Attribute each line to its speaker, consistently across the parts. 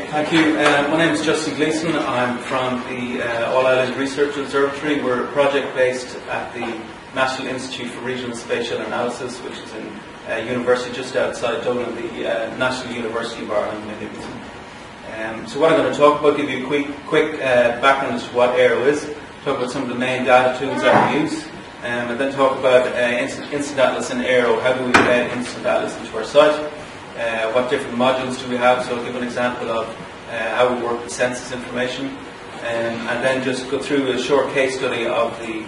Speaker 1: Thank you. My name is Gleeson. I'm from the All-Island Research Observatory. We're project-based at the National Institute for Regional and Spatial Analysis, which is in a university just outside Dublin, the National University of Ireland, Maynooth. So what I'm going to talk about, give you a quick background as to what AIRO is, talk about some of the main data tools that we use, and then talk about InstantAtlas and AIRO. How do we embed InstantAtlas into our site? What different modules do we have? So I'll give an example of how we work with census information, and then just go through a short case study of the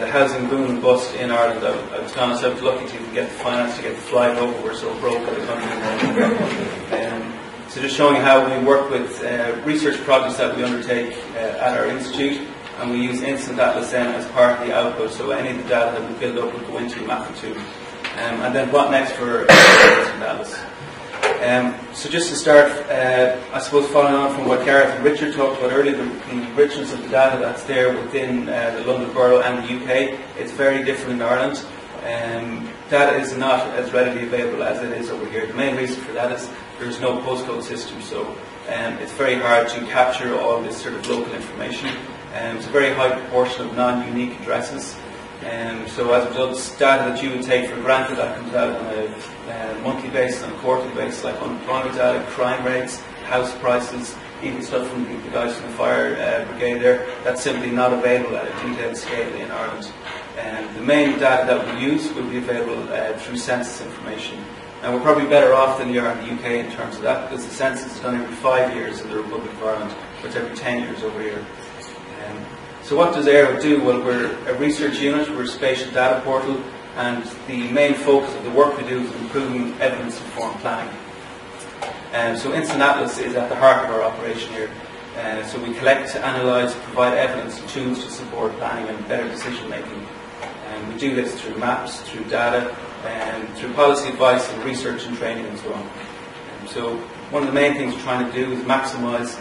Speaker 1: housing boom and bust in Ireland. I was honest, I was lucky to get the finance to get the flight over. We're so broke in the country. So just showing how we work with research projects that we undertake at our institute, and we use InstantAtlas then as part of the output. So any of the data that we build up will go into Maynooth. And then what next for InstantAtlas? So just to start, I suppose following on from what Gareth and Richard talked about earlier, the richness of the data that's there within the London Borough and the UK, it's very different in Ireland. Data is not as readily available as it is over here. The main reason for that is there's no postcode system, so it's very hard to capture all this sort of local information. It's a very high proportion of non-unique addresses. So as a result, data that you would take for granted that comes out on a monthly basis, on a quarterly basis, like unemployment data, crime rates, house prices, even stuff from the guys from the fire brigade there, that's simply not available at a detailed scale in Ireland. The main data that we use will be available through census information. Now we're probably better off than we are in the UK in terms of that, because the census is done every 5 years in the Republic of Ireland, but it's every 10 years over here. So what does AIRO do? Well, we're a research unit, we're a spatial data portal, and the main focus of the work we do is improving evidence-informed planning. So InstantAtlas is at the heart of our operation here. So we collect, analyse, provide evidence and tools to support planning and better decision making. We do this through maps, through data, through policy advice and research and training and so on. So one of the main things we're trying to do is maximise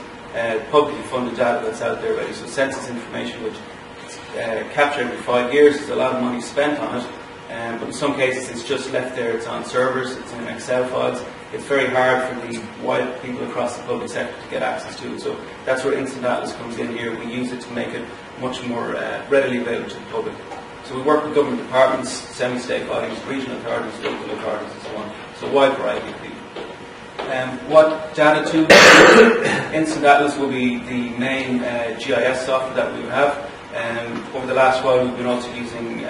Speaker 1: publicly funded data that's out there already. So census information, which captured every 5 years, there's a lot of money spent on it, but in some cases it's just left there, it's on servers, it's in Excel files. It's very hard for the wide people across the public sector to get access to it. So that's where InstantAtlas comes in here. We use it to make it much more readily available to the public. So we work with government departments, semi-state bodies, regional authorities, local authorities and so on. So a wide variety of people. What data tools? InstantAtlas will be the main GIS software that we have. Over the last while we've been also using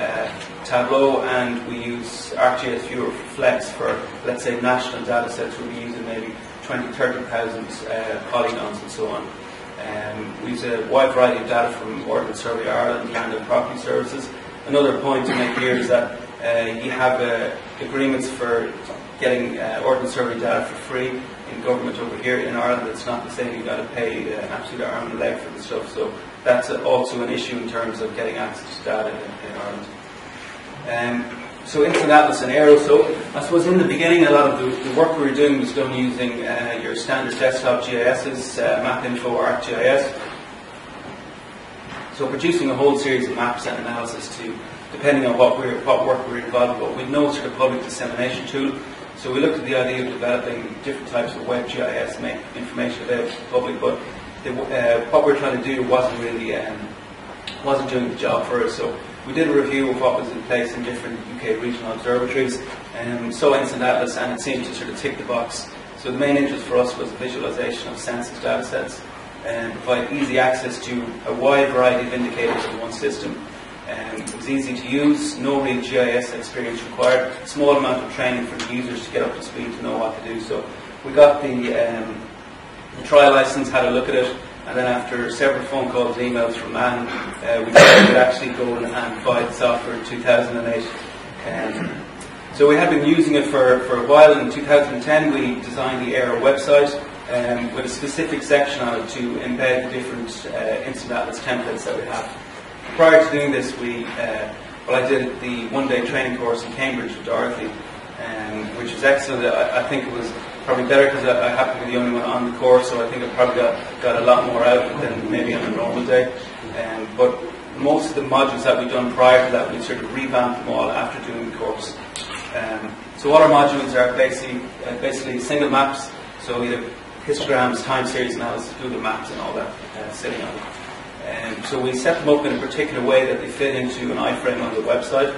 Speaker 1: Tableau, and we use ArcGIS Viewer for Flex for, let's say, national data sets. We'll be using maybe 20,000-30,000 polygons and so on. We use a wide variety of data from Ordnance Survey Ireland, Land and Property Services. Another point to make here is that you have agreements for getting Ordnance Survey data for free in government over here. In Ireland it's not the same, you've got to pay an absolute arm and a leg for the stuff, so that's also an issue in terms of getting access to data in Ireland. So InstantAtlas and AIRO. So I suppose in the beginning a lot of the work we were doing was done using your standard desktop GISs, MapInfo, ArcGIS. So producing a whole series of maps and analysis to, depending on what work we're involved with, with no sort of public dissemination tool. So we looked at the idea of developing different types of web GIS to make information available to the public, but what we were trying to do wasn't really wasn't doing the job for us. So we did a review of what was in place in different UK regional observatories, saw InstantAtlas, and it seemed to sort of tick the box. So the main interest for us was the visualization of census data sets and provide easy access to a wide variety of indicators in one system. It was easy to use, no real GIS experience required, small amount of training for the users to get up to speed to know what to do. So we got the trial license, had a look at it, and then after several phone calls and emails from Man, we could actually go and buy the software in 2008. So we had been using it for a while. In 2010 we designed the AIRO website with a specific section on it to embed the different InstantAtlas templates that we have. Prior to doing this, I did the one-day training course in Cambridge with Dorothy, which was excellent. I think it was probably better because I happened to be the only one on the course, so I think I probably got a lot more out of it than maybe on a normal day. But most of the modules that we've done prior to that, we sort of revamped them all after doing the course. So all our modules are basically single maps, so either histograms, time series analysis, Google Maps, and all that sitting on it. So we set them up in a particular way that they fit into an iframe on the website.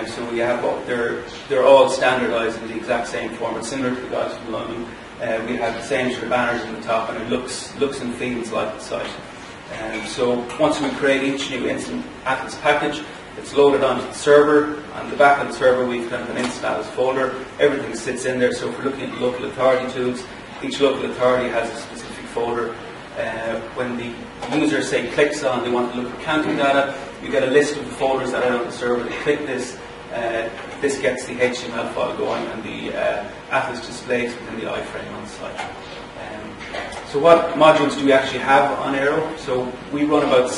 Speaker 1: So we have they're all standardised in the exact same format, similar to the guys from London. We have the same sort of banners in the top, and it looks and feels like the site. So once we create each new InstantAtlas package, it's loaded onto the server. On the back of the server, we've kind of an InstantAtlas folder. Everything sits in there. So if we're looking at local authority tools, each local authority has a specific folder. When the user, say, clicks on, they want to look at county data, you get a list of the folders that are on the server. They click this. This gets the HTML file going, and the Atlas displays within the iframe on the site. So what modules do we actually have on AIRO? So we run about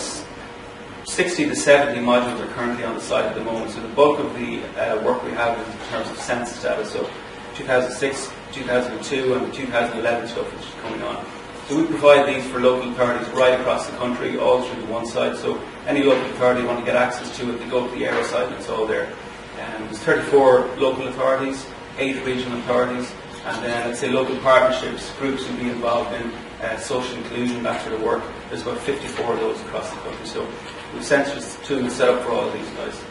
Speaker 1: 60 to 70 modules are currently on the site at the moment. So the bulk of the work we have is in terms of census data. So 2006, 2002, and the 2011 stuff which is coming on. So we provide these for local authorities right across the country, all through the one site. So any local authority want to get access to it, they go to the AIRO site and it's all there. There's 34 local authorities, 8 regional authorities, and then let's say local partnerships, groups will be involved in social inclusion, that sort of work. There's about 54 of those across the country. So we've census tools set up for all of these guys.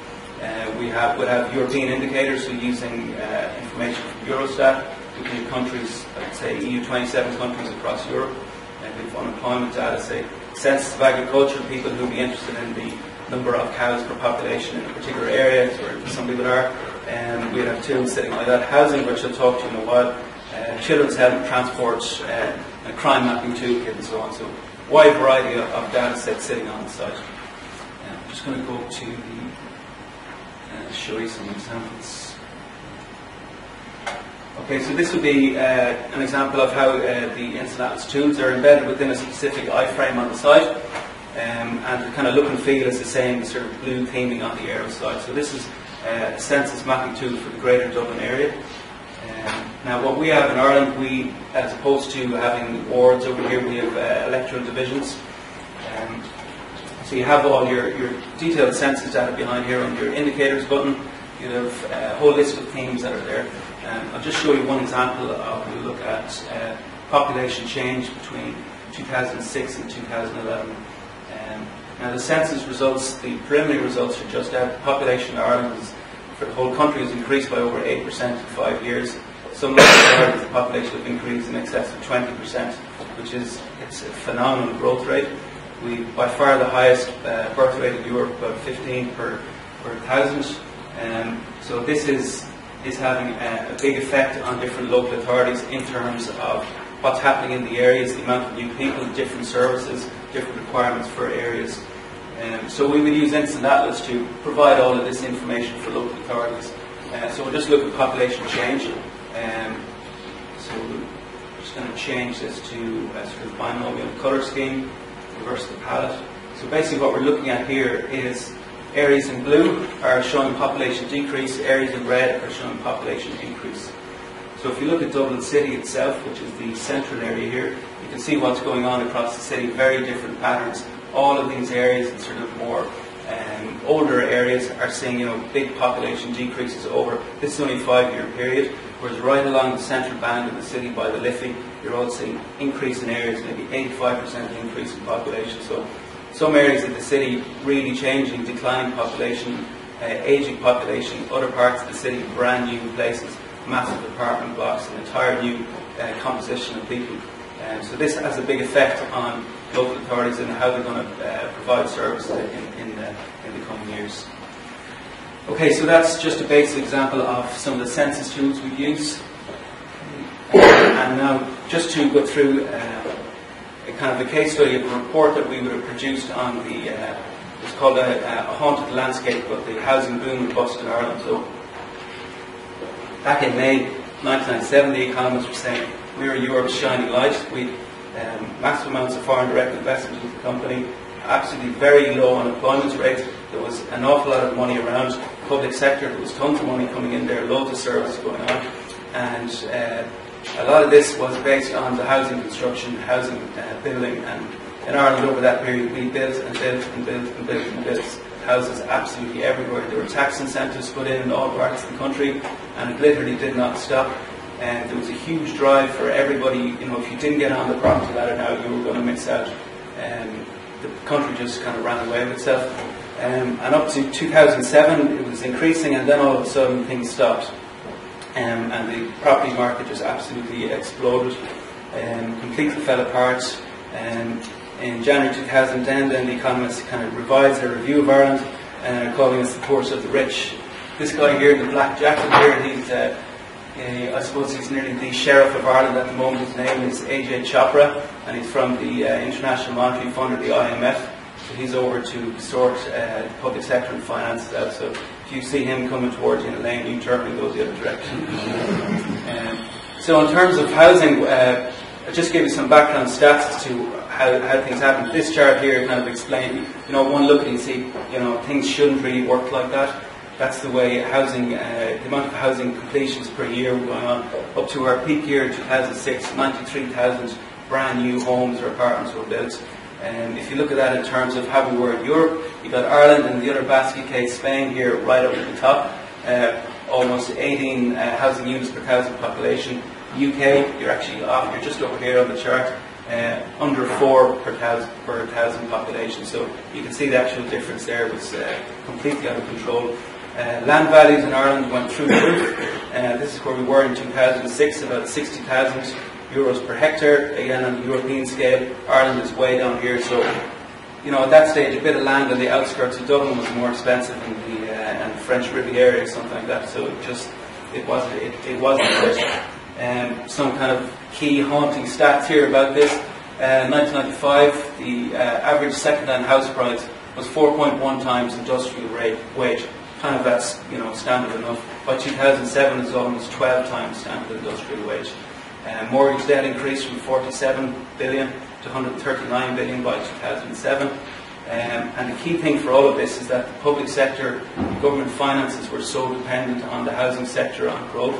Speaker 1: We'll have European indicators, so using information from Eurostat, looking at countries, let's say EU 27 countries across Europe. We have unemployment data, say census of agriculture, people who would be interested in the number of cows per population in a particular area, where some people are. We have tools sitting like that. Housing, which I'll talk to you in a while. Children's health, transport, a crime mapping toolkit, and so on. So, wide variety of data sets sitting on the site. I'm just going to go to the show you some examples. Okay, so this would be an example of how the InstantAtlas tools are embedded within a specific iframe on the site. And the kind of look and feel is the same, the sort of blue theming on the AIRO side. So this is a census mapping tool for the Greater Dublin area. Now what we have in Ireland, we, as opposed to having wards over here, we have electoral divisions. So you have all your detailed census data behind here on your indicators button. You have a whole list of themes that are there. I'll just show you one example of, we'll look at population change between 2006 and 2011. Now the census results, the preliminary results are just out. The population in Ireland is, for the whole country, has increased by over 8% in 5 years. Some local areas the population have increased in excess of 20%, which is it's a phenomenal growth rate. We by far the highest birth rate in Europe, about 15 per 1,000. So this is having a big effect on different local authorities in terms of what's happening in the areas, the amount of new people, different services, different requirements for areas. So we would use InstantAtlas to provide all of this information for local authorities. So we'll just look at population change. So we're just going to change this to a sort of binomial colour scheme, reverse the palette. So basically what we're looking at here is areas in blue are showing population decrease, areas in red are showing population increase. So if you look at Dublin City itself, which is the central area here, you can see what's going on across the city, very different patterns. All of these areas and sort of more older areas are seeing big population decreases over, this is only a 5-year period, whereas right along the central band of the city by the Liffey, you're all seeing increase in areas, maybe 85% increase in population. So some areas of the city really changing, declining population, aging population, other parts of the city, brand new places, massive apartment blocks, an entire new composition of people. So this has a big effect on local authorities and how they're going to provide services in the coming years. Okay, so that's just a basic example of some of the census tools we use. And now, just to go through a kind of a case study of a report that we would have produced on the, it's called a haunted landscape, but the housing boom and bust in Ireland. So back in May 1997, the economists were saying we were Europe's shining light. We massive amounts of foreign direct investment into the company, absolutely very low unemployment rate. There was an awful lot of money around. Public sector, there was tons of money coming in there, loads of services going on, and a lot of this was based on the housing construction, housing building, and in Ireland over that period we built and built and built and built and built houses absolutely everywhere. There were tax incentives put in all parts of the country, and it literally did not stop. and there was a huge drive for everybody. You know, if you didn't get on the property ladder now, you were going to miss out. The country just kind of ran away with itself. And up to 2007, it was increasing, and then all of a sudden things stopped. And the property market just absolutely exploded, completely fell apart. In January 2010, then the economists kind of revised their review of Ireland, calling it the poorest of the rich. This guy here in the black jacket here, he's, I suppose he's nearly the Sheriff of Ireland at the moment. His name is Ajay Chopra, and he's from the International Monetary Fund, or the IMF. So he's over to sort public sector and finances out. So if you see him coming towards you in a lane, you turn and go the other direction. So in terms of housing, I just gave you some background stats as to how things happen. This chart here kind of explains, you know, one look and you see, you know, things shouldn't really work like that. That's the way housing, the amount of housing completions per year were going on. Up to our peak year in 2006, 93,000 brand new homes or apartments were built. If you look at that in terms of how we were in Europe, you've got Ireland and the other basket case, Spain here right up at the top, almost 18 housing units per thousand population. UK, you're actually off, you're just over here on the chart, under 4 per thousand population. So you can see the actual difference there was completely out of control. Land values in Ireland went through the roof. This is where we were in 2006, about 60,000 euros per hectare. Again, on the European scale, Ireland is way down here. So, you know, at that stage, a bit of land on the outskirts of Dublin was more expensive than the French Riviera or something like that. So it wasn't good. Some kind of key haunting stats here about this. 1995, the average second-hand house price was 4.1 times industrial wage. Kind of that's, you know, standard enough. By 2007, it's almost 12 times standard industrial wage. Mortgage debt increased from 47 billion to 139 billion by 2007. And the key thing for all of this is that the public sector, government finances were so dependent on the housing sector on growth.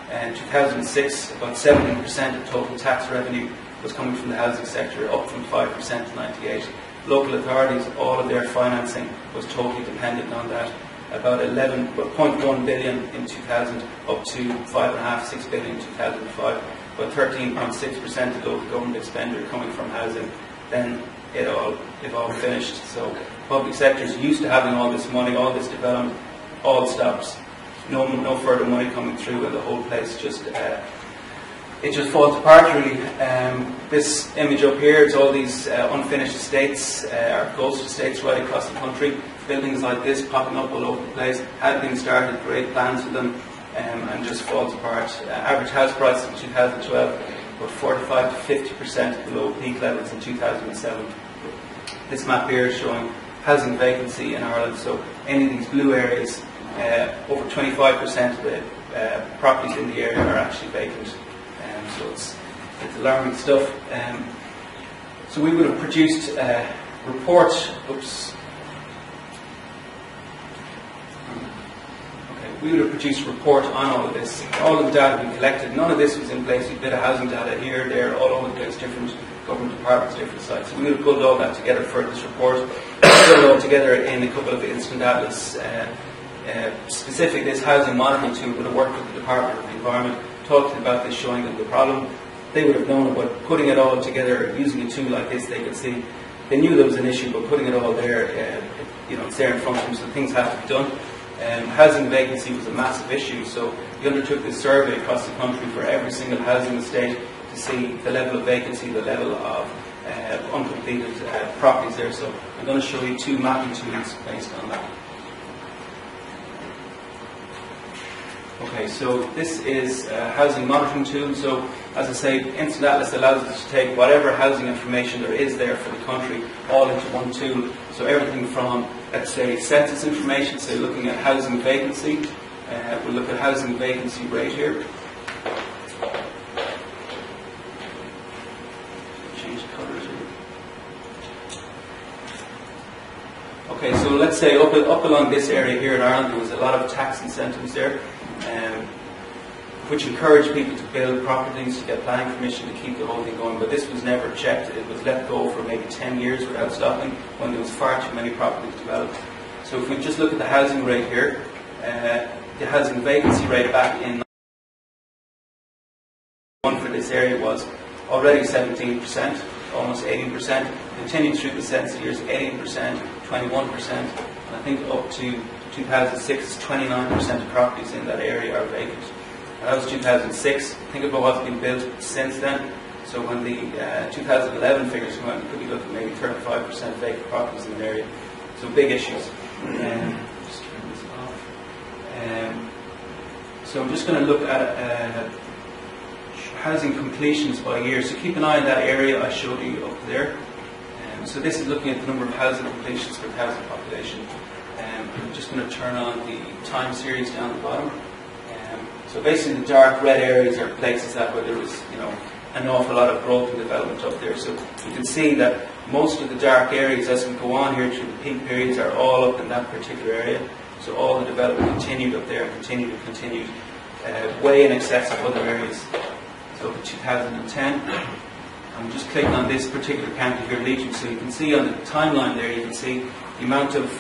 Speaker 1: In 2006, about 17% of total tax revenue was coming from the housing sector, up from 5% in '98. Local authorities, all of their financing was totally dependent on that. About 11.1 billion in 2000, up to 5.5–6 billion in 2005. About 13.6% of local government expenditure coming from housing. Then it all finished. So public sectors used to having all this money, all this development, all stops. No further money coming through, and the whole place just it just falls apart really. This image up here, it's all these unfinished estates, or ghost estates right across the country. Buildings like this popping up all over the place. Had been started, great plans for them, and just falls apart. Average house price in 2012 were 45 to 50% below peak levels in 2007. This map here is showing housing vacancy in Ireland. So any of these blue areas, over 25% of the properties in the area are actually vacant. So it's alarming stuff. So we would have produced a report. We would have produced a report on all of this. All of the data we collected, none of this was in place. We did a housing data here, there, all over the place, different government departments, different sites. So we would have pulled all that together for this report, pulled it all together in a couple of InstantAtlas. Specifically, this housing monitoring tool would have worked with the Department of the Environment, talked about this, showing them the problem. They would have known about putting it all together, using a tool like this. They could see, they knew there was an issue, but putting it all there, you know, it's there in front of them, so things have to be done. Housing vacancy was a massive issue, so we undertook this survey across the country for every single housing estate to see the level of vacancy, the level of uncompleted properties there. So I'm going to show you two mapping tools based on that. Okay, so this is a housing monitoring tool. So, as I say, InstantAtlas allows us to take whatever housing information there is there for the country all into one tool. So everything from, let's say, census information, so looking at housing vacancy. We'll look at housing vacancy rate here. Change the colours here. Okay, so let's say up along this area here in Ireland, there was a lot of tax incentives there, which encouraged people to build properties, to get planning permission, to keep the whole thing going. But this was never checked. It was let go for maybe 10 years without stopping, when there was far too many properties developed. So if we just look at the housing rate here, the housing vacancy rate back in this area was already 17%, almost 18%, continued through the census years, 18%, 21%, and I think up to 2006, 29% of properties in that area are vacant. And that was 2006. Think about what's been built since then. So when the 2011 figures come out, you could be looking at maybe 35% vacant properties in the area. So big issues. Just turn this off. So I'm just going to look at housing completions by year. So keep an eye on that area I showed you up there. So this is looking at the number of housing completions per thousand population. I'm just going to turn on the time series down the bottom. So basically the dark red areas are places that where there was, an awful lot of growth and development up there. So you can see that most of the dark areas as we go on here through the peak periods are all up in that particular area. So all the development continued up there, continued, way in excess of other areas. So in 2010, I'm just clicking on this particular county here, Legion. So you can see on the timeline there, you can see the amount of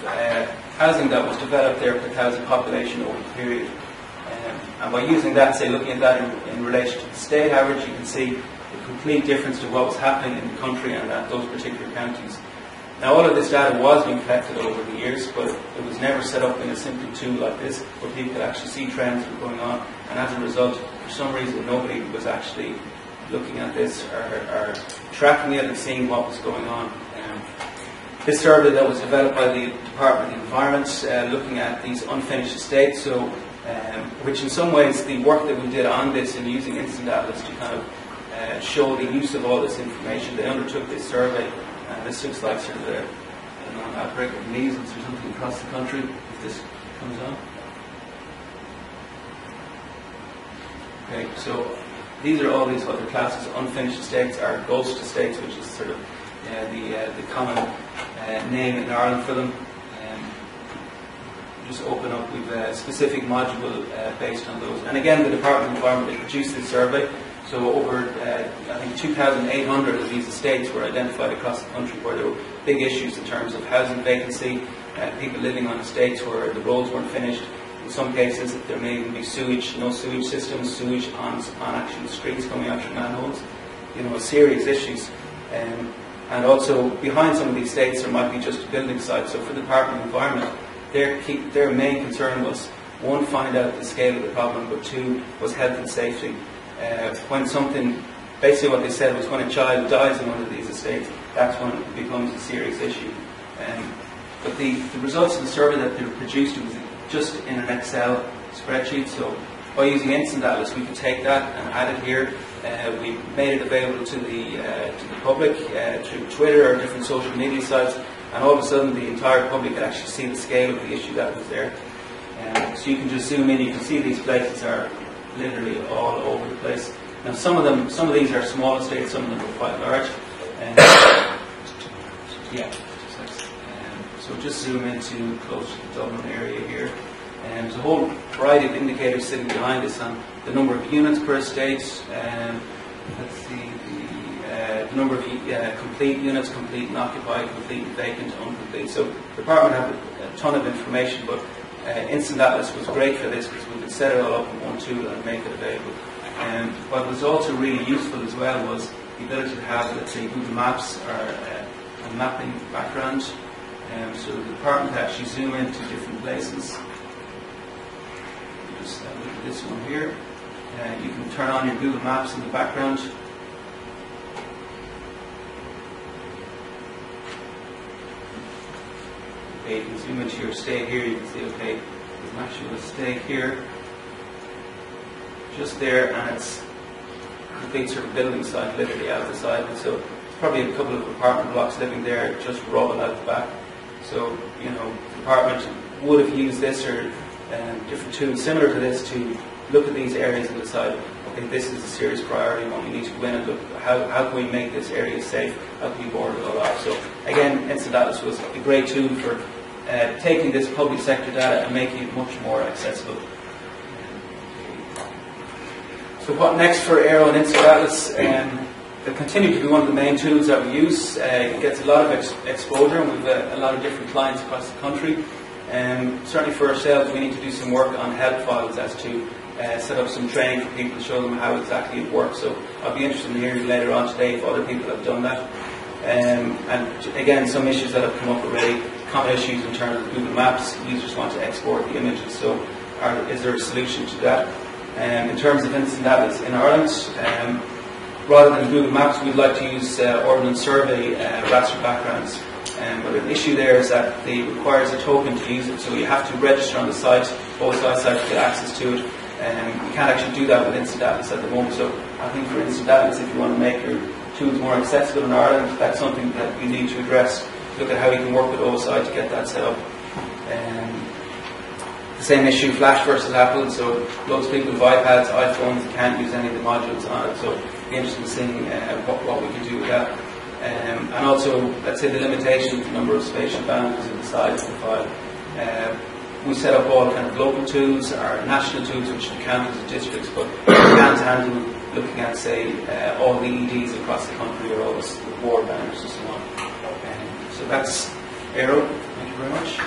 Speaker 1: housing that was developed there per thousand population over the period. And by using that, say looking at that in relation to the state average, you can see the complete difference to what was happening in the country and at those particular counties. Now all of this data was being collected over the years, but it was never set up in a simple tool like this where people could actually see trends that were going on, and as a result, for some reason, nobody was actually looking at this or tracking it and seeing what was going on. This survey that was developed by the Department of the Environment, looking at these unfinished estates, so which in some ways the work that we did on this and using InstantAtlas to kind of show the use of all this information, they undertook this survey, and this looks like sort of an outbreak of measles or something across the country, if this comes on. Okay, so these are all these other classes. Unfinished estates are ghost estates, which is sort of the common name in Ireland for them. Just open up with a specific module based on those. And again, the Department of Environment produced this survey. So over, I think, 2,800 of these estates were identified across the country where there were big issues in terms of housing vacancy, people living on estates where the roads weren't finished. In some cases, there may even be sewage, no sewage systems, sewage on actual streets coming out through manholes. Serious issues. And also, behind some of these estates, there might be just a building site. So for the Department of Environment, their main concern was, one, find out the scale of the problem, but two, was health and safety. When something, basically what they said was when a child dies in one of these estates, that's when it becomes a serious issue. But the results of the survey that they produced was just in an Excel spreadsheet. So by using InstantAtlas, we could take that and add it here. We made it available to the public through Twitter or different social media sites, and all of a sudden the entire public could actually see the scale of the issue that was there. So you can just zoom in. You can see these places are literally all over the place. Now some of these are small estates, some of them are quite large. So just zoom into close to the Dublin area here. There's a whole variety of indicators sitting behind this on the number of units per estate. Let's see, the number of complete units, complete and occupied, complete and vacant, incomplete. So the department have a ton of information, but InstantAtlas was great for this because we could set it all up in one tool and make it available. What was also really useful as well was the ability to have, let's say, Google Maps or a mapping background. So the department could actually zoom into different places. Just look at this one here. You can turn on your Google Maps in the background. Okay, you can zoom into your estate here. You can see, okay, there's an actual estate here, just there, and it's a complete sort of building site, literally out the side. And so it's probably a couple of apartment blocks living there, just rubble out the back. So, the department would have used this or different tools similar to this to look at these areas and decide, okay, this is a serious priority and we need to go in and look at how can we make this area safe, how can we board it all off. So again, InstantAtlas was a great tool for taking this public sector data and making it much more accessible. So what next for AIRO and InstantAtlas? They continue to be one of the main tools that we use. It gets a lot of exposure, and we've a lot of different clients across the country. Certainly for ourselves, we need to do some work on help files as to set up some training for people to show them how exactly it works. So I'll be interested in hearing later on today if other people have done that. And again, some issues that have come up already, common issues in terms of Google Maps. Users want to export the images, so is there a solution to that? In terms of InstantAtlas in Ireland, rather than Google Maps, we'd like to use Ordnance Survey raster backgrounds. But an issue there is that it requires a token to use it, so you have to register on the site, both sites to get access to it. You can't actually do that with InstantAtlas at the moment. So I think for InstantAtlas, if you want to make your tools more accessible in Ireland, that's something that you need to address. Look at how you can work with OSI to get that set up. The same issue, Flash versus Apple. So loads of people with iPads, iPhones, can't use any of the modules on it. So it'd be interesting to see what we can do with that. And also, let's say the limitation of the number of spatial boundaries and the size of the file. We set up all kind of local tools, our national tools, which can count as districts, but we can't handle looking at, say, all the EDs across the country or all the ward boundaries and so on. So that's AIRO. Thank you very much.